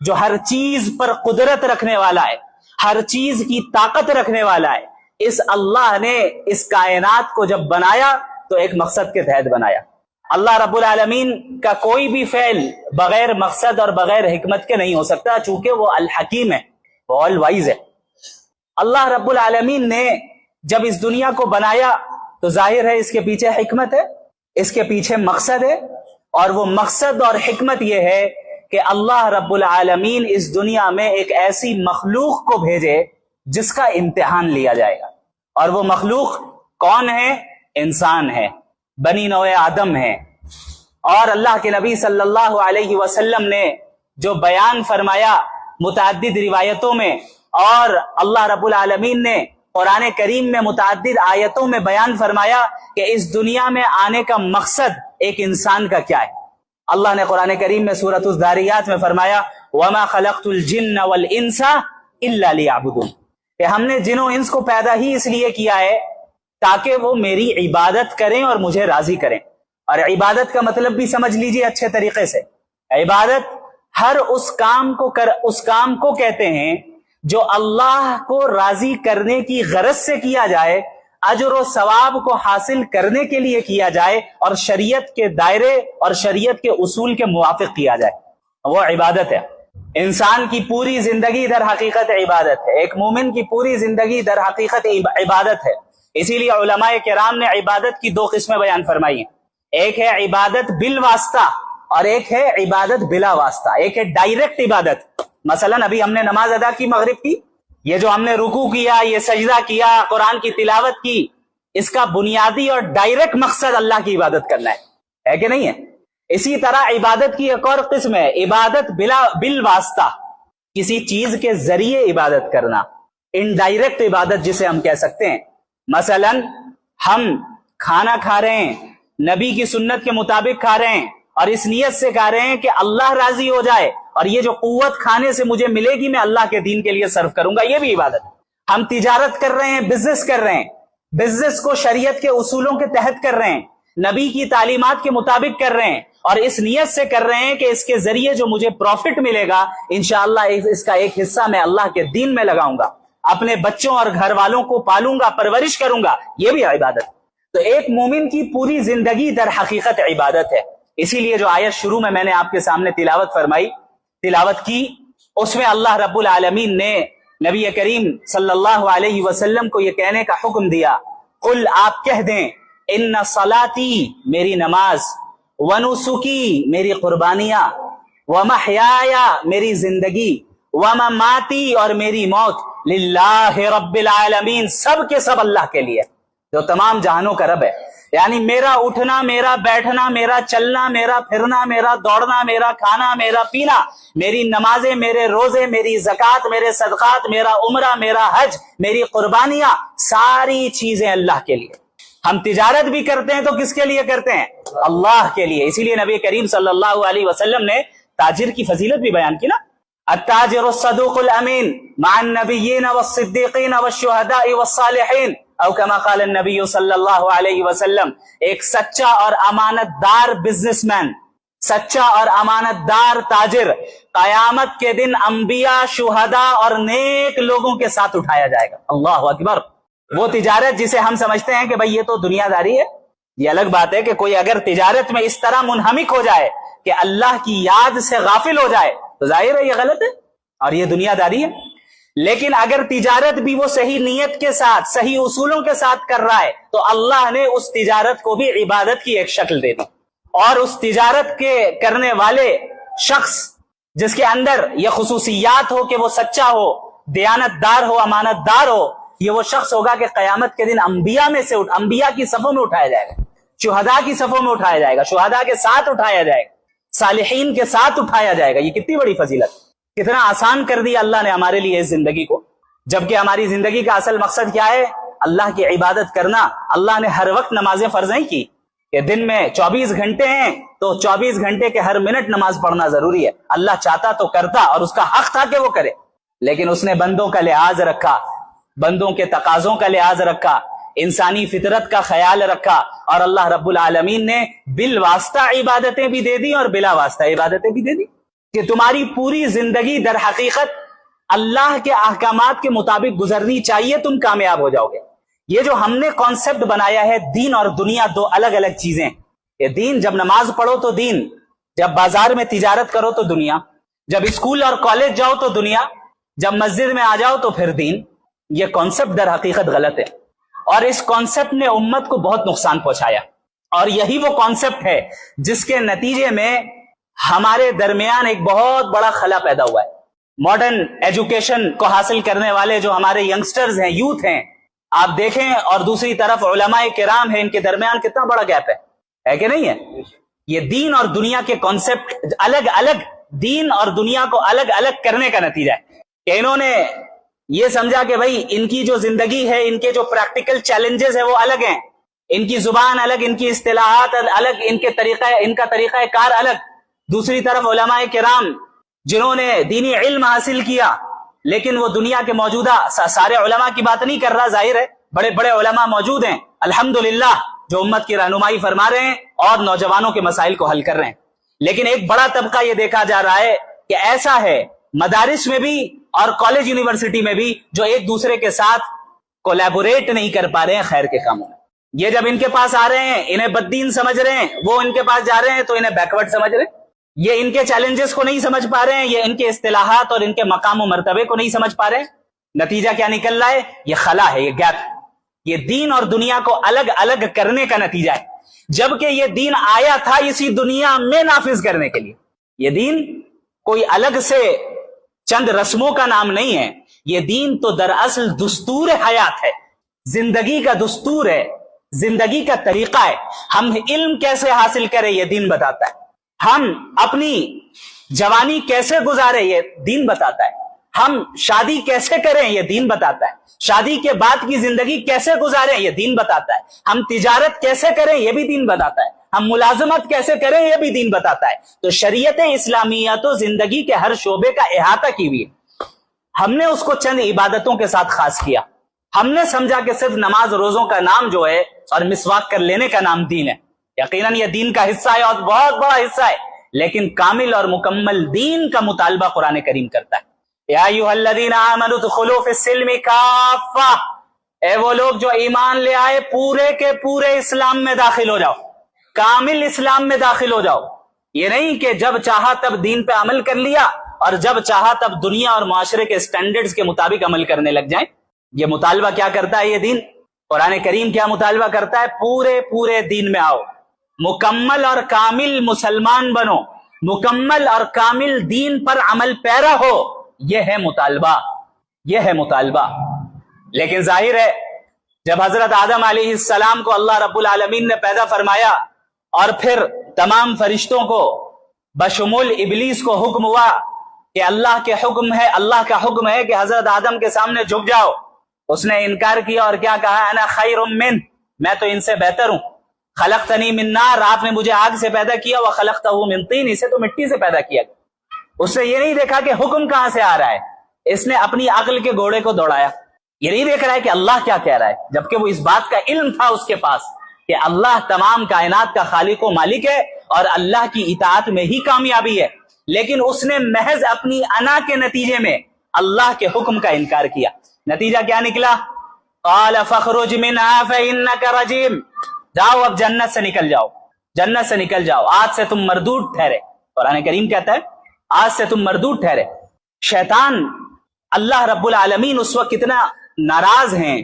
جو ہر چیز پر قدرت رکھنے والا ہے، ہر چیز کی طاقت رکھنے والا ہے، اس اللہ نے اس کائنات کو جب بنایا تو ایک مقصد کے تحت بنایا۔ اللہ رب العالمین کا کوئی بھی فعل بغیر مقصد اور بغیر حکمت کے نہیں ہو سکتا، چونکہ وہ الحکیم ہے، وہ آل وائز ہے۔ اللہ رب العالمین نے جب اس دنیا کو بنایا تو ظاہر ہے اس کے پیچھے حکمت ہے، اس کے پیچھے مقصد ہے، اور وہ مقصد اور حکمت یہ ہے کہ اللہ رب العالمین اس دنیا میں ایک ایسی مخلوق کو بھیجے جس کا امتحان لیا جائے گا، اور وہ مخلوق کون ہے؟ انسان ہے، بنی نوع آدم ہے۔ اور اللہ کے نبی صلی اللہ علیہ وسلم نے جو بیان فرمایا متعدد روایتوں میں، اور اللہ رب العالمین نے قرآن کریم میں متعدد آیتوں میں بیان فرمایا کہ اس دنیا میں آنے کا مقصد ایک انسان کا کیا ہے۔ اللہ نے قرآن کریم میں سورۃ الذاریات میں فرمایا وَمَا خَلَقْتُ الْجِنَّ وَالْإِنسَ إِلَّا لِيَعْبُدُونَ، کہ ہم نے جن و انس کو پیدا ہی اس لیے کیا ہے تاکہ وہ میری عبادت کریں اور مجھے راضی کریں۔ اور عبادت کا مطلب بھی سمجھ لیجئے اچھے طریقے سے، عبادت ہر اس کام کو کہتے ہیں جو اللہ کو راضی کرنے کی غرض سے کیا جائے، اجر و ثواب کو حاصل کرنے کے لیے کیا جائے، اور شریعت کے دائرے اور شریعت کے اصول کے موافق کیا جائے، وہ عبادت ہے۔ انسان کی پوری زندگی در حقیقت عبادت ہے، ایک مومن کی پوری زندگی در حقیقت عبادت ہے۔ اسی لیے علماء کرام نے عبادت کی دو قسمیں بیان فرمائی ہیں، ایک ہے عبادت بالواسطہ اور ایک ہے عبادت بلا واسطہ۔ ایک ہے ڈائریکٹ عبادت، مثلا ابھی ہم نے نماز ادا کی مغرب کی، یہ جو ہم نے رکوع کیا، یہ سجدہ کیا، قرآن کی تلاوت کی، اس کا بنیادی اور ڈائریکٹ مقصد اللہ کی عبادت کرنا ہے کہ نہیں ہے؟ اسی طرح عبادت کی ایک اور قسم ہے عبادت بالواسطہ، کسی چیز کے ذریعے عبادت کرنا، انڈائریکٹ عبادت جسے ہم کہہ سکتے ہیں۔ مثلا ہم کھانا کھا رہے ہیں، نبی کی سنت کے مطابق کھا رہے ہیں، اور اس نیت سے کھا رہے ہیں کہ اللہ راضی ہو جائے، اور یہ جو قوت کھانے سے مجھے ملے گی میں اللہ کے دین کے لیے صرف کروں گا، یہ بھی عبادت ہے۔ ہم تجارت کر رہے ہیں، بزنس کر رہے ہیں، بزنس کو شریعت کے اصولوں کے تحت کر رہے ہیں، نبی کی تعلیمات کے مطابق کر رہے ہیں، اور اس نیت سے کر رہے ہیں کہ اس کے ذریعے جو مجھے پروفٹ ملے گا انشاءاللہ اس کا ایک حصہ میں اللہ کے دین میں لگاؤں گا، اپنے بچوں اور گھر والوں کو پالوں گا، پرورش کروں گا، یہ بھی عبادت ہے۔ تو ایک مومن کی پوری زندگی در حقیقت عبادت ہے۔ اسی لیے جو آیت شروع میں نے آپ کے سامنے تلاوت کی، اس میں اللہ رب العالمین نے نبی کریم صلی اللہ علیہ وسلم کو یہ کہنے کا حکم دیا، قل آپ کہہ دیں ان صلاتی میری نماز، ونسکی میری قربانیاں، ومحیایا میری زندگی، ومماتی اور میری موت، للہ رب العالمین سب کے سب اللہ کے لیے جو تمام جہانوں کا رب ہے۔ یعنی میرا اٹھنا، میرا بیٹھنا، میرا چلنا، میرا پھرنا، میرا دوڑنا، میرا کھانا، میرا پینا، میری نمازیں، میرے روزے، میری زکوٰۃ، میرے صدقات، میرا عمرہ، میرا حج، میری قربانیاں، ساری چیزیں اللہ کے لیے۔ ہم تجارت بھی کرتے ہیں تو کس کے لیے کرتے ہیں؟ اللہ کے لیے۔ اسی لیے نبی کریم صلی اللہ علیہ وسلم نے تاجر کی فضیلت بھی بیان کی نا، التاجر الصدوق الامین مع النبیین والصدیقین والشہداء والصالحین، او کما قال النبی صلی اللہ علیہ وسلم، ایک سچا اور امانت دار بزنس مین، سچا اور امانت دار تاجر قیامت کے دن انبیاء، شہداء اور نیک لوگوں کے ساتھ اٹھایا جائے گا۔ اللہ اکبر۔ وہ تجارت جسے ہم سمجھتے ہیں کہ بھئی یہ تو دنیا داری ہے، یہ الگ بات ہے کہ کوئی اگر تجارت میں اس طرح منہمک ہو جائے کہ اللہ کی یاد سے غافل ہو جائے تو ظاہر ہے یہ غلط ہے اور یہ دنیا داری ہے۔ لیکن اگر تجارت بھی وہ صحیح نیت کے ساتھ، صحیح اصولوں کے ساتھ کر رہا ہے تو اللہ نے اس تجارت کو بھی عبادت کی ایک شکل دے دی، اور اس تجارت کے کرنے والے شخص جس کے اندر یہ خصوصیات ہو کہ وہ سچا ہو، دیانت دار ہو، امانت دار ہو، یہ وہ شخص ہوگا کہ قیامت کے دن انبیاء میں سے انبیاء کی صفوں میں اٹھایا جائے گا، شہداء کی صفوں میں اٹھایا جائے گا، شہداء کے ساتھ اٹھایا جائے گا، صالحین کے ساتھ اٹھایا جائے گا۔ یہ کتنی بڑی فضیلت، کتنا آسان کر دیا اللہ نے ہمارے لیے اس زندگی کو، جبکہ ہماری زندگی کا اصل مقصد کیا ہے؟ اللہ کی عبادت کرنا۔ اللہ نے ہر وقت نمازیں فرض نہیں کی کہ دن میں 24 گھنٹے ہیں تو 24 گھنٹے کے ہر منٹ نماز پڑھنا ضروری ہے۔ اللہ چاہتا تو کرتا اور اس کا حق تھا کہ وہ کرے، لیکن اس نے بندوں کا لحاظ رکھا، بندوں کے تقاضوں کا لحاظ رکھا، انسانی فطرت کا خیال رکھا، اور اللہ رب العالمین نے بالواسطہ عبادتیں بھی دے دی اور بلا واسطہ عبادتیں بھی دے دی۔ کہ تمہاری پوری زندگی در حقیقت اللہ کے احکامات کے مطابق گزرنی چاہیے، تم کامیاب ہو جاؤ گے۔ یہ جو ہم نے کانسیپٹ بنایا ہے دین اور دنیا دو الگ الگ چیزیں، یہ دین جب نماز پڑھو تو دین، جب بازار میں تجارت کرو تو دنیا، جب اسکول اور کالج جاؤ تو دنیا، جب مسجد میں آ جاؤ تو پھر دین، یہ کانسیپٹ در حقیقت غلط ہے، اور اس کانسیپٹ نے امت کو بہت نقصان پہنچایا، اور یہی وہ کانسیپٹ ہے جس کے نتیجے میں ہمارے درمیان ایک بہت بڑا خلا پیدا ہوا ہے۔ ماڈرن ایجوکیشن کو حاصل کرنے والے جو ہمارے ینگسٹرز ہیں، یوتھ ہیں، آپ دیکھیں، اور دوسری طرف علماء کرام ہیں، ان کے درمیان کتنا بڑا گیپ ہے کہ نہیں ہے؟ یہ دین اور دنیا کے کانسیپٹ الگ الگ، دین اور دنیا کو الگ الگ کرنے کا نتیجہ ہے کہ انہوں نے یہ سمجھا کہ بھائی ان کی جو زندگی ہے، ان کے جو پریکٹیکل چیلنجز ہیں وہ الگ ہیں، ان کی زبان الگ، ان کی اصطلاحات الگ، ان کا طریقہ کار الگ۔ دوسری طرف علماء کرام جنہوں نے دینی علم حاصل کیا، لیکن وہ دنیا کے موجودہ سارے علماء کی بات نہیں کر رہا، ظاہر ہے بڑے بڑے علماء موجود ہیں الحمدللہ جو امت کی رہنمائی فرما رہے ہیں اور نوجوانوں کے مسائل کو حل کر رہے ہیں، لیکن ایک بڑا طبقہ یہ دیکھا جا رہا ہے کہ ایسا ہے مدارس میں بھی اور کالج یونیورسٹی میں بھی جو ایک دوسرے کے ساتھ کولیبوریٹ نہیں کر پا رہے ہیں خیر کے کاموں میں۔ یہ جب ان کے پاس آ رہے ہیں انہیں بددین سمجھ رہے ہیں، وہ ان کے پاس جا رہے ہیں تو انہیں بیکورڈ سمجھ رہے ہیں، یہ ان کے چیلنجز کو نہیں سمجھ پا رہے ہیں، یہ ان کے اصطلاحات اور ان کے مقام و مرتبے کو نہیں سمجھ پا رہے ہیں۔ نتیجہ کیا نکل رہا ہے؟ یہ خلا ہے، یہ گیپ، یہ دین اور دنیا کو الگ الگ کرنے کا نتیجہ ہے، جبکہ یہ دین آیا تھا اسی دنیا میں نافذ کرنے کے لیے۔ یہ دین کوئی الگ سے چند رسموں کا نام نہیں ہے، یہ دین تو دراصل دستور حیات ہے، زندگی کا دستور ہے، زندگی کا طریقہ ہے۔ ہم علم کیسے حاصل کریں یہ دین بتاتا ہے، ہم اپنی جوانی کیسے گزارے یہ دین بتاتا ہے، ہم شادی کیسے کریں یہ دین بتاتا ہے، شادی کے بعد کی زندگی کیسے گزاریں یہ دین بتاتا ہے، ہم تجارت کیسے کریں یہ بھی دین بتاتا ہے، ہم ملازمت کیسے کریں یہ بھی دین بتاتا ہے۔ تو شریعت اسلامیہ تو زندگی کے ہر شعبے کا احاطہ کی ہوئی ہے، ہم نے اس کو چند عبادتوں کے ساتھ خاص کیا، ہم نے سمجھا کہ صرف نماز روزوں کا نام جو ہے اور مسواک کر لینے کا نام دین ہے، یقیناً یہ دین کا حصہ ہے اور بہت بڑا حصہ ہے، لیکن کامل اور مکمل دین کا مطالبہ قرآن کریم کرتا ہے۔ یا ایھا الذین آمنوا ادخلوا فی السلم کافہ، اے وہ لوگ جو ایمان لے آئے پورے کے پورے اسلام میں داخل ہو جاؤ، کامل اسلام میں داخل ہو جاؤ۔ یہ نہیں کہ جب چاہا تب دین پہ عمل کر لیا اور جب چاہا تب دنیا اور معاشرے کے سٹینڈرڈز کے مطابق عمل کرنے لگ جائیں۔ یہ مطالبہ کیا کرتا ہے یہ دین؟ قرآن کریم کیا مطالبہ کرتا ہے؟ پورے دین میں آؤ، مکمل اور کامل مسلمان بنو، مکمل اور کامل دین پر عمل پیرا ہو، یہ ہے مطالبہ، یہ ہے مطالبہ۔ لیکن ظاہر ہے جب حضرت آدم علیہ السلام کو اللہ رب العالمین نے پیدا فرمایا اور پھر تمام فرشتوں کو بشمول ابلیس کو حکم ہوا کہ اللہ کا حکم ہے کہ حضرت آدم کے سامنے جھک جاؤ، اس نے انکار کیا اور کیا کہا؟ انا خیر من، میں تو ان سے بہتر ہوں، خلقتنی من نار، آپ نے مجھے آگ سے پیدا کیا، وخلقتہ من طین، اسے تو مٹی سے پیدا کیا۔ اس نے یہ نہیں دیکھا کہ حکم کہاں سے آ رہا ہے، اس نے اپنی عقل کے گھوڑے کو دوڑایا، یہ نہیں دیکھ رہا ہے کہ اللہ کیا کہہ رہا ہے، جبکہ وہ اس بات کا علم تھا اس کے پاس کہ اللہ تمام کائنات کا خالق و مالک ہے اور اللہ کی اطاعت میں ہی کامیابی ہے، لیکن اس نے محض اپنی انا کے نتیجے میں اللہ کے حکم کا انکار کیا۔ نتیجہ کیا نکلا؟ قال فاخرج منها فإنك رجیم، جاؤ اب جنت سے نکل جاؤ، جنت سے نکل جاؤ، آج سے تم مردود ٹھہرے۔ قرآن کریم کہتا ہے آج سے تم مردود ٹھہرے۔ شیطان، اللہ رب العالمین اس وقت کتنا ناراض ہیں،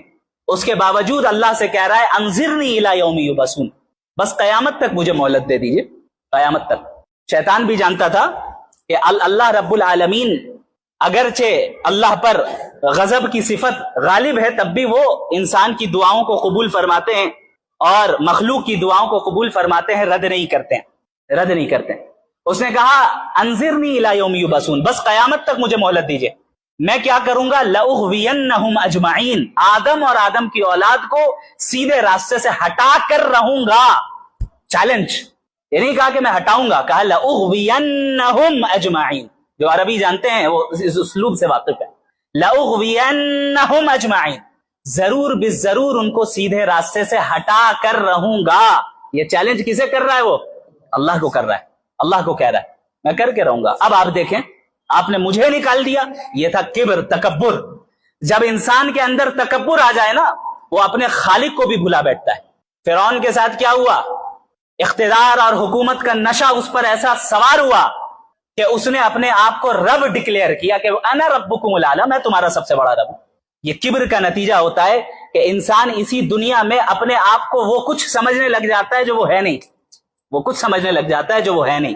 اس کے باوجود اللہ سے کہہ رہا ہے انظرنی الی یوم یبعثون، بس قیامت تک مجھے مہلت دے دیجئے، قیامت تک۔ شیطان بھی جانتا تھا کہ اللہ رب العالمین اگرچہ اللہ پر غضب کی صفت غالب ہے، تب بھی وہ انسان کی دعاؤں کو قبول فرماتے ہیں اور مخلوق کی دعاؤں کو قبول فرماتے ہیں، رد نہیں کرتے ہیں، رد نہیں کرتے ہیں۔ اس نے کہا انظرنی الی یوم یبعثون، بس قیامت تک مجھے مہلت دیجئے، میں کیا کروں گا؟ لأغوینہم اجمعین، آدم اور آدم کی اولاد کو سیدھے راستے سے ہٹا کر رہوں گا۔ چیلنج، یہ نہیں کہا کہ میں ہٹاؤں گا، کہا لأغوینہم اجمعین۔ جو عربی جانتے ہیں وہ اس اسلوب سے واقف ہے، لأغوینہم اجمعین، ضرور بالضرور ان کو سیدھے راستے سے ہٹا کر رہوں گا۔ یہ چیلنج کسے کر رہا ہے؟ وہ اللہ کو کر رہا ہے، اللہ کو کہہ رہا ہے۔ میں کر کے رہوں گا. اب آپ دیکھیں, آپ نے مجھے نکال دیا, یہ تھا کبر, تکبر. جب انسان کے اندر تکبر آ جائے نا, وہ اپنے خالق کو بھی بھلا بیٹھتا ہے. فرعون کے ساتھ کیا ہوا؟ اقتدار اور حکومت کا نشہ اس پر ایسا سوار ہوا کہ اس نے اپنے آپ کو رب ڈکلیئر کیا کہ انا ربکم الاعلی, میں تمہارا سب سے بڑا رب ہوں. یہ کبر کا نتیجہ ہوتا ہے کہ انسان اسی دنیا میں اپنے آپ کو وہ کچھ سمجھنے لگ جاتا ہے جو وہ ہے نہیں, وہ کچھ سمجھنے لگ جاتا ہے جو وہ ہے نہیں.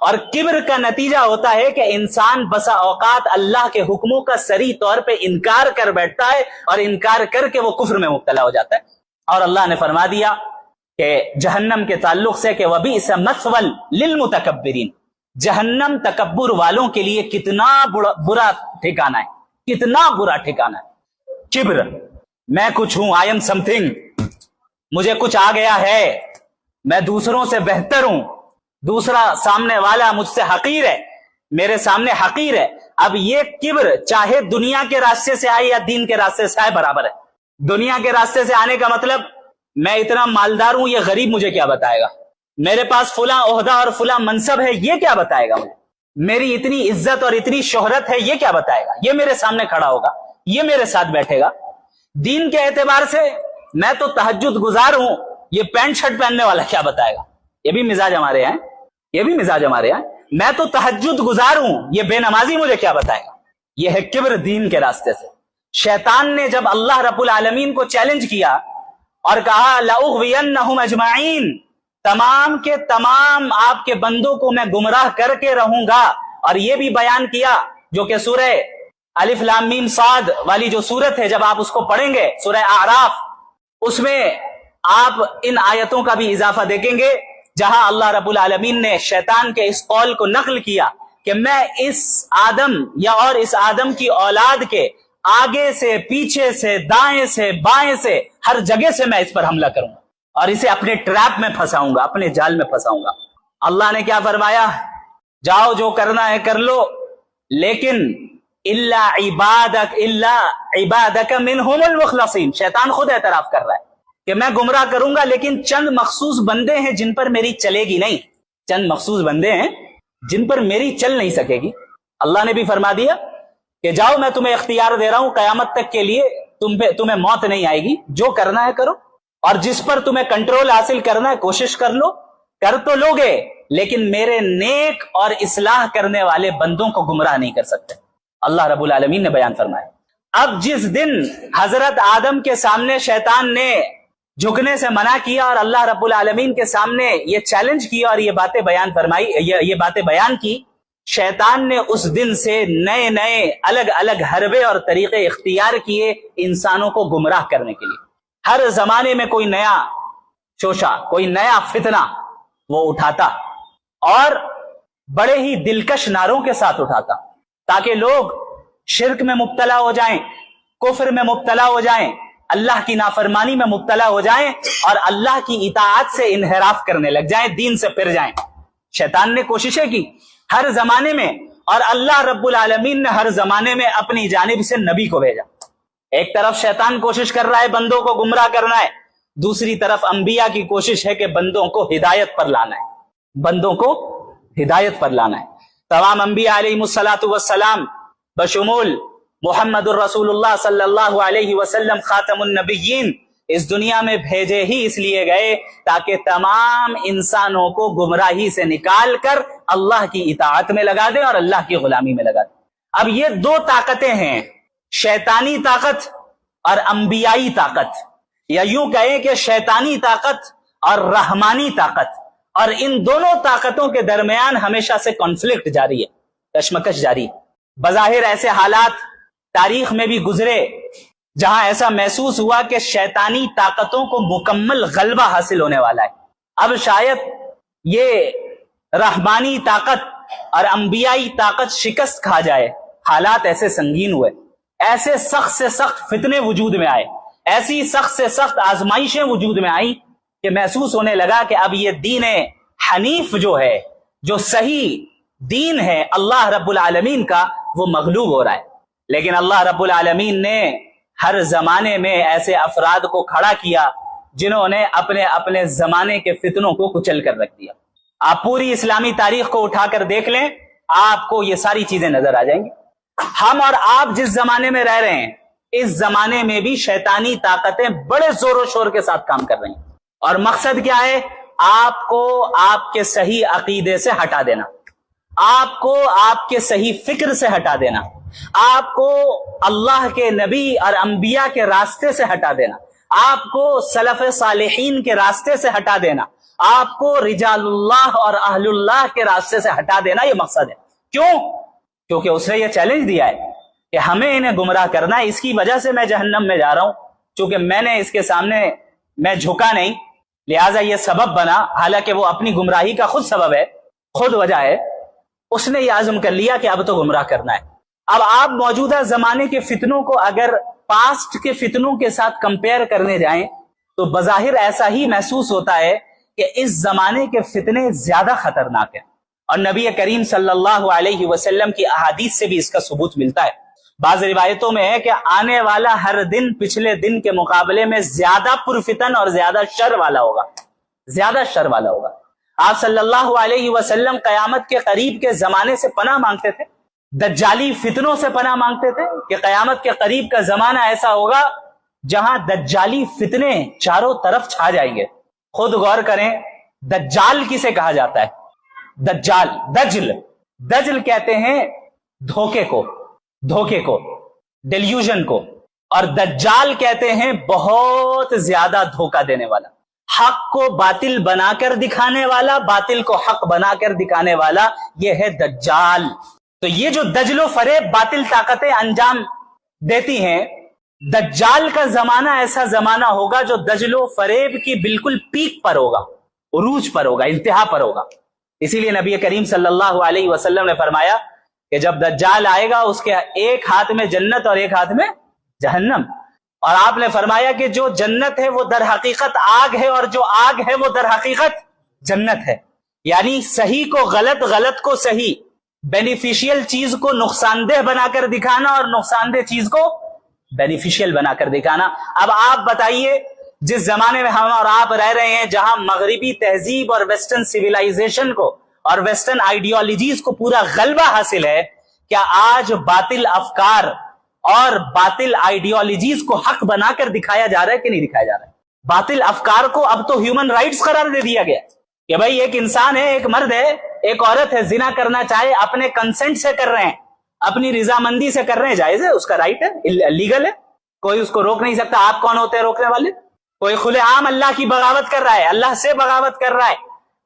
اور کبر کا نتیجہ ہوتا ہے کہ انسان بسا اوقات اللہ کے حکموں کا صریح طور پہ انکار کر بیٹھتا ہے, اور انکار کر کے وہ کفر میں مبتلا ہو جاتا ہے. اور اللہ نے فرما دیا کہ جہنم کے تعلق سے کہ وَبِئْسَ مَثْوًى لِلْمُتَكَبِّرِينَ, جہنم تکبر والوں کے لیے کتنا برا ٹھکانہ ہے, کتنا برا ٹھکانہ ہے. کبر, میں کچھ ہوں, آئی ایم سم تھنگ, مجھے کچھ آ گیا ہے, میں دوسروں سے بہتر ہوں, دوسرا سامنے والا مجھ سے حقیر ہے, میرے سامنے حقیر ہے. اب یہ کبر چاہے دنیا کے راستے سے آئے یا دین کے راستے سے آئے برابر ہے. دنیا کے راستے سے آنے کا مطلب میں اتنا مالدار ہوں, یہ غریب مجھے کیا بتائے گا؟ میرے پاس فلاں عہدہ اور فلاں منصب ہے, یہ کیا بتائے گا مجھے؟ میری اتنی عزت اور اتنی شہرت ہے, یہ کیا بتائے گا؟ یہ میرے سامنے کھڑا ہوگا, یہ میرے ساتھ بیٹھے گا. دین کے اعتبار سے میں تو تہجد گزار ہوں, یہ پینٹ شرٹ پہننے والا کیا بتائے گا؟ یہ بھی مزاج ہمارے ہیں, یہ بھی مزاج ہمارے ہیں. میں تو تہجد گزار ہوں, یہ بے نمازی مجھے کیا بتائے گا؟ یہ ہے کبر دین کے راستے سے. شیطان نے جب اللہ رب العالمین کو چیلنج کیا اور کہا لَأُغْوِيَنَّهُمْ أَجْمَعِينَ, تمام کے تمام آپ کے بندوں کو میں گمراہ کر کے رہوں گا, اور یہ بھی بیان کیا جو کہ سورہ الف لام میم صاد والی جو سورت ہے, جب آپ اس کو پڑھیں گے سورہ اعراف, اس میں آپ ان آیتوں کا بھی اضافہ دیکھیں گے جہاں اللہ رب العالمین نے شیطان کے اس قول کو نقل کیا کہ میں اس آدم یا اور اس آدم کی اولاد کے آگے سے, پیچھے سے, دائیں سے, بائیں سے, ہر جگہ سے میں اس پر حملہ کروں گا اور اسے اپنے ٹریپ میں پھنساؤں گا, اپنے جال میں پھنساؤں گا. اللہ نے کیا فرمایا؟ جاؤ جو کرنا ہے کر لو, لیکن الا عبادک منہم المخلصین. شیطان خود اعتراف کر رہا ہے کہ میں گمراہ کروں گا, لیکن چند مخصوص بندے ہیں جن پر میری چلے گی نہیں, چند مخصوص بندے ہیں جن پر میری چل نہیں سکے گی. اللہ نے بھی فرما دیا کہ جاؤ میں تمہیں اختیار دے رہا ہوں, قیامت تک کے لیے تمہیں موت نہیں آئے گی, جو کرنا ہے کرو, اور جس پر تمہیں کنٹرول حاصل کرنا ہے کوشش کر لو, کر تو لوگے, لیکن میرے نیک اور اصلاح کرنے والے بندوں کو گمراہ نہیں کر سکتے. اللہ رب العالمین نے بیان فرمایا. اب جس دن حضرت آدم کے سامنے شیطان نے جھکنے سے منع کیا اور اللہ رب العالمین کے سامنے یہ چیلنج کیا اور یہ باتیں بیان فرمائی, یہ باتیں بیان کی, شیطان نے اس دن سے نئے نئے الگ الگ حربے اور طریقے اختیار کیے انسانوں کو گمراہ کرنے کے لیے. ہر زمانے میں کوئی نیا شوشہ, کوئی نیا فتنہ وہ اٹھاتا, اور بڑے ہی دلکش نعروں کے ساتھ اٹھاتا, تاکہ لوگ شرک میں مبتلا ہو جائیں, کفر میں مبتلا ہو جائیں, اللہ کی نافرمانی میں مبتلا ہو جائیں, اور اللہ کی اطاعت سے انحراف کرنے لگ جائیں, دین سے پھر جائیں. شیطان نے کوششیں کی ہر زمانے میں, اور اللہ رب العالمین نے ہر زمانے میں اپنی جانب سے نبی کو بھیجا. ایک طرف شیطان کوشش کر رہا ہے بندوں کو گمراہ کرنا ہے, دوسری طرف انبیاء کی کوشش ہے کہ بندوں کو ہدایت پر لانا ہے, بندوں کو ہدایت پر لانا ہے. تمام انبیاء علیہ الصلاۃ والسلام بشمول محمد الرسول اللہ صلی اللہ علیہ وسلم خاتم النبیین اس دنیا میں بھیجے ہی اس لیے گئے تاکہ تمام انسانوں کو گمراہی سے نکال کر اللہ کی اطاعت میں لگا دیں اور اللہ کی غلامی میں لگا دیں. اب یہ دو طاقتیں ہیں, شیطانی طاقت اور انبیائی طاقت, یا یوں کہیں کہ شیطانی طاقت اور رحمانی طاقت, اور ان دونوں طاقتوں کے درمیان ہمیشہ سے کانفلکٹ جاری ہے, کشمکش جاری ہے. بظاہر ایسے حالات تاریخ میں بھی گزرے جہاں ایسا محسوس ہوا کہ شیطانی طاقتوں کو مکمل غلبہ حاصل ہونے والا ہے. اب شاید یہ رحمانی طاقت اور انبیائی طاقت شکست کھا جائے. حالات ایسے سنگین ہوئے, ایسے سخت سے سخت فتنے وجود میں آئے, ایسی سخت سے سخت آزمائشیں وجود میں آئیں کہ محسوس ہونے لگا کہ اب یہ دین حنیف جو ہے, جو صحیح دین ہے اللہ رب العالمین کا, وہ مغلوب ہو رہا ہے. لیکن اللہ رب العالمین نے ہر زمانے میں ایسے افراد کو کھڑا کیا جنہوں نے اپنے اپنے زمانے کے فتنوں کو کچل کر رکھ دیا. آپ پوری اسلامی تاریخ کو اٹھا کر دیکھ لیں, آپ کو یہ ساری چیزیں نظر آ جائیں گی. ہم اور آپ جس زمانے میں رہ رہے ہیں, اس زمانے میں بھی شیطانی طاقتیں بڑے زور و شور کے ساتھ کام کر رہی ہیں, اور مقصد کیا ہے؟ آپ کو آپ کے صحیح عقیدے سے ہٹا دینا, آپ کو آپ کے صحیح فکر سے ہٹا دینا, آپ کو اللہ کے نبی اور انبیاء کے راستے سے ہٹا دینا, آپ کو سلف صالحین کے راستے سے ہٹا دینا, آپ کو رجال اللہ اور اہل اللہ کے راستے سے ہٹا دینا. یہ مقصد ہے. کیوں؟ کیونکہ اس نے یہ چیلنج دیا ہے کہ ہمیں انہیں گمراہ کرنا ہے. اس کی وجہ سے میں جہنم میں جا رہا ہوں, چونکہ میں نے اس کے سامنے میں جھکا نہیں, لہٰذا یہ سبب بنا. حالانکہ وہ اپنی گمراہی کا خود سبب ہے, خود وجہ ہے. اس نے یہ عزم کر لیا کہ اب تو گمراہ کرنا ہے. اب آپ موجودہ زمانے کے فتنوں کو اگر پاسٹ کے فتنوں کے ساتھ کمپیئر کرنے جائیں تو بظاہر ایسا ہی محسوس ہوتا ہے کہ اس زمانے کے فتنے زیادہ خطرناک ہیں, اور نبی کریم صلی اللہ علیہ وسلم کی احادیث سے بھی اس کا ثبوت ملتا ہے. بعض روایتوں میں ہے کہ آنے والا ہر دن پچھلے دن کے مقابلے میں زیادہ پرفتن اور زیادہ شر والا ہوگا, زیادہ شر والا ہوگا. آپ صلی اللہ علیہ وسلم قیامت کے قریب کے زمانے سے پناہ مانگتے تھے, دجالی فتنوں سے پناہ مانگتے تھے کہ قیامت کے قریب کا زمانہ ایسا ہوگا جہاں دجالی فتنے چاروں طرف چھا جائیں گے. خود غور کریں, دجال کسے کہا جاتا ہے؟ دجال, دجل کہتے ہیں دھوکے کو, ڈیلیوژن کو, اور دجال کہتے ہیں بہت زیادہ دھوکہ دینے والا, حق کو باطل بنا کر دکھانے والا, باطل کو حق بنا کر دکھانے والا, یہ ہے دجال. تو یہ جو دجل و فریب باطل طاقتیں انجام دیتی ہیں, دجال کا زمانہ ایسا زمانہ ہوگا جو دجل و فریب کی بالکل پیک پر ہوگا, عروج پر ہوگا, انتہا پر ہوگا. اسی لیے نبی کریم صلی اللہ علیہ وسلم نے فرمایا کہ جب دجال آئے گا اس کے ایک ہاتھ میں جنت اور ایک ہاتھ میں جہنم, اور آپ نے فرمایا کہ جو جنت ہے وہ در حقیقت آگ ہے, اور جو آگ ہے وہ در حقیقت جنت ہے. یعنی صحیح کو غلط, غلط کو صحیح, بینیفیشیل چیز کو نقصان دہ بنا کر دکھانا اور نقصان دہ چیز کو بینیفیشیل بنا کر دکھانا. اب آپ بتائیے, جس زمانے میں ہم اور آپ رہ رہے ہیں جہاں مغربی تہذیب اور ویسٹرن سویلائزیشن کو اور ویسٹرن آئیڈیالوجیز کو پورا غلبہ حاصل ہے, کیا آج باطل افکار اور باطل آئیڈیالوجیز کو حق بنا کر دکھایا جا رہا ہے کہ نہیں دکھایا جا رہا ہے؟ باطل افکار کو اب تو ہیومن رائٹس قرار دے دیا گیا کہ بھائی ایک انسان ہے, ایک مرد ہے, ایک عورت ہے, زنا کرنا چاہے اپنے کنسنٹ سے کر رہے ہیں, اپنی رضامندی سے کر رہے ہیں, جائز ہے, اس کا رائٹ ہے, لیگل ہے, کوئی اس کو روک نہیں سکتا. آپ کون ہوتے ہیں روکنے والے؟ کوئی کھلے عام اللہ کی بغاوت کر رہا ہے, اللہ سے بغاوت کر رہا ہے,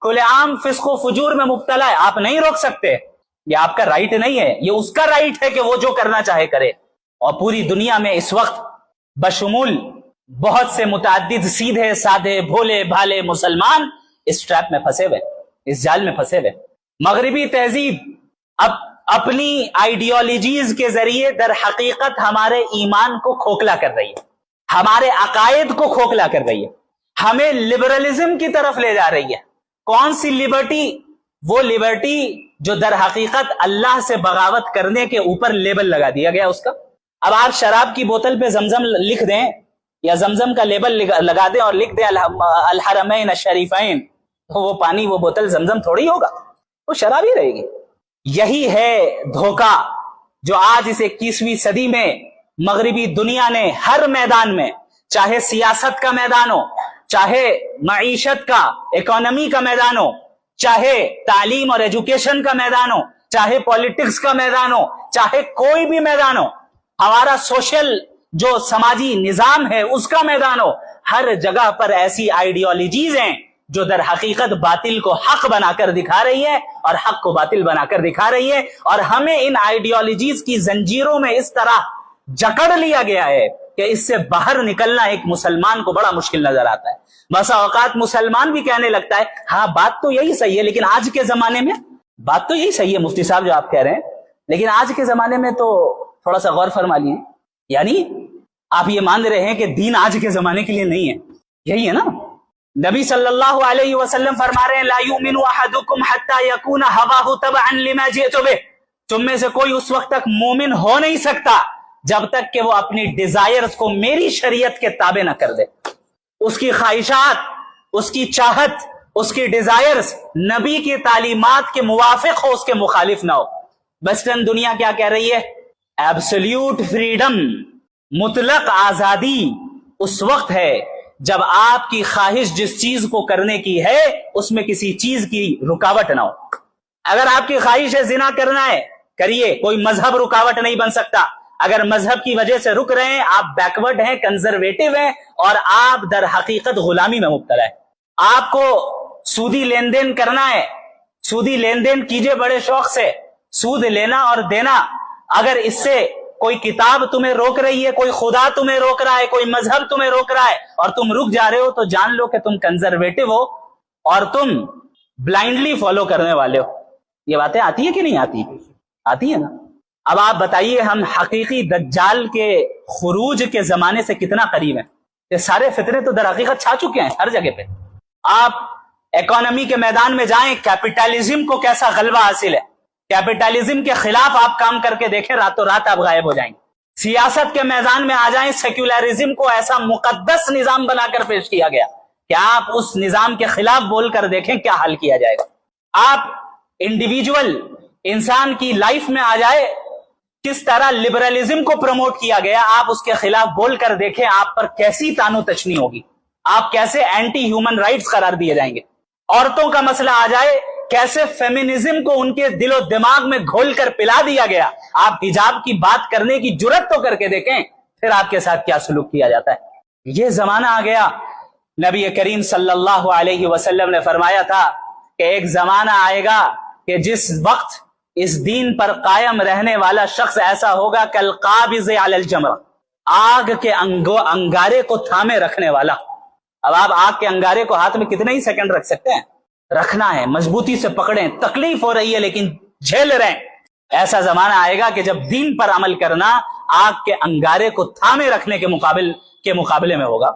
کھلے عام فسق و فجور میں مبتلا ہے, آپ نہیں روک سکتے. یہ آپ کا رائٹ نہیں ہے, یہ اس کا رائٹ ہے کہ وہ جو کرنا چاہے کرے. اور پوری دنیا میں اس وقت بشمول بہت سے متعدد سیدھے سادھے بھولے بھالے مسلمان اس ٹریپ میں پھنسے ہوئے, اس جال میں پھنسے ہوئے. مغربی تہذیب اپنی آئیڈیالوجیز کے ذریعے در حقیقت ہمارے ایمان کو کھوکھلا کر رہی ہے, ہمارے عقائد کو کھوکھلا کر رہی ہے, ہمیں لبرلزم کی طرف لے جا رہی ہے. کون سی لبرٹی؟ وہ لبرٹی جو در حقیقت اللہ سے بغاوت کرنے کے اوپر لیبل لگا دیا گیا اس کا. اب آپ شراب کی بوتل پہ زمزم لکھ دیں یا زمزم کا لیبل لگا دیں اور لکھ دیں الحرمین الشریفین, تو وہ پانی, وہ بوتل زمزم تھوڑی ہوگا, وہ شراب ہی رہے گی. یہی ہے دھوکہ جو آج اس 21ویں صدی میں مغربی دنیا نے ہر میدان میں, چاہے سیاست کا میدان ہو, چاہے معیشت کا اکانومی کا میدان ہو, چاہے تعلیم اور ایجوکیشن کا میدان ہو, چاہے پالیٹکس کا میدان ہو, چاہے کوئی بھی میدان ہو, ہمارا سوشل جو سماجی نظام ہے اس کا میدان ہو, ہر جگہ پر ایسی آئیڈیالوجیز ہیں جو در حقیقت باطل کو حق بنا کر دکھا رہی ہے اور حق کو باطل بنا کر دکھا رہی ہے. اور ہمیں ان آئیڈیالوجیز کی زنجیروں میں اس طرح جکڑ لیا گیا ہے کہ اس سے باہر نکلنا ایک مسلمان کو بڑا مشکل نظر آتا ہے. بسا اوقات مسلمان بھی کہنے لگتا ہے ہاں بات تو یہی صحیح ہے, لیکن آج کے زمانے میں بات تو یہی صحیح ہے مفتی صاحب جو آپ کہہ رہے ہیں, لیکن آج کے زمانے میں تو تھوڑا سا غور فرما لیے. یعنی آپ یہ مان رہے ہیں کہ دین آج کے زمانے کے لیے نہیں ہے, یہی ہے نا. نبی صلی اللہ علیہ وسلم فرما رہے ہیں لا یؤمن احدکم حتی یکون ہواہ تبعا لما جئت بہ, تم میں سے کوئی اس وقت تک مومن ہو نہیں سکتا جب تک کہ وہ اپنی ڈیزائرز کو میری شریعت کے تابع نہ کر دے. اس کی خواہشات, اس کی چاہت, اس کی ڈیزائرز نبی کی تعلیمات کے موافق ہو، اس کے مخالف نہ ہو۔ ویسٹرن دنیا کیا کہہ رہی ہے؟ ایبسلیوٹ فریڈم، مطلق آزادی اس وقت ہے جب آپ کی خواہش جس چیز کو کرنے کی ہے اس میں کسی چیز کی رکاوٹ نہ ہو۔ اگر آپ کی خواہش ہے زنا کرنا ہے، کریے، کوئی مذہب رکاوٹ نہیں بن سکتا۔ اگر مذہب کی وجہ سے رک رہے ہیں، آپ بیکورڈ ہیں، کنزرویٹو ہیں، اور آپ در حقیقت غلامی میں مبتلا ہے۔ آپ کو سودی لین دین کرنا ہے، سودی لین دین کیجئے بڑے شوق سے، سود لینا اور دینا۔ اگر اس سے کوئی کتاب تمہیں روک رہی ہے، کوئی خدا تمہیں روک رہا ہے، کوئی مذہب تمہیں روک رہا ہے اور تم رک جا رہے ہو، تو جان لو کہ تم کنزرویٹو ہو اور تم بلائنڈلی فالو کرنے والے ہو۔ یہ باتیں آتی ہیں کہ نہیں آتی؟ آتی ہے نا۔ اب آپ بتائیے ہم حقیقی دجال کے خروج کے زمانے سے کتنا قریب ہیں؟ یہ سارے فتنے تو در حقیقت چھا چکے ہیں ہر جگہ پہ۔ آپ اکانومی کے میدان میں جائیں، کیپٹلزم کو کیسا غلبہ حاصل ہے۔ کیپٹلزم کے خلاف آپ کام کر کے دیکھیں، راتوں رات آپ غائب ہو جائیں گے۔ سیاست کے میدان میں آ جائیں، سیکولرزم کو ایسا مقدس نظام بنا کر پیش کیا گیا کہ آپ اس نظام کے خلاف بول کر دیکھیں کیا حل کیا جائے گا۔ آپ انڈیویجول انسان کی لائف میں آ جائے، کس طرح لبرلزم کو پروموٹ کیا گیا، آپ اس کے خلاف بول کر دیکھیں آپ پر کیسی تانو تشنی ہوگی، آپ کیسے اینٹی ہیومن رائٹس قرار دیے جائیں گے۔ عورتوں کا مسئلہ آ جائے، کیسے فیمنزم کو ان کے دل و دماغ میں گھول کر پلا دیا گیا۔ آپ حجاب کی بات کرنے کی جرات تو کر کے دیکھیں، پھر آپ کے ساتھ کیا سلوک کیا جاتا ہے۔ یہ زمانہ آ گیا۔ نبی کریم صلی اللہ علیہ وسلم نے فرمایا تھا کہ ایک زمانہ آئے گا کہ جس وقت اس دین پر قائم رہنے والا شخص ایسا ہوگا کالقابض علی الجمر، آگ کے انگارے کو تھامے رکھنے والا۔ اب آپ آگ کے انگارے کو ہاتھ میں کتنے ہی سیکنڈ رکھ سکتے ہیں؟ رکھنا ہے، مضبوطی سے پکڑیں، تکلیف ہو رہی ہے لیکن جھیل رہے ہیں۔ ایسا زمانہ آئے گا کہ جب دین پر عمل کرنا آگ کے انگارے کو تھامے رکھنے کے مقابلے میں ہوگا۔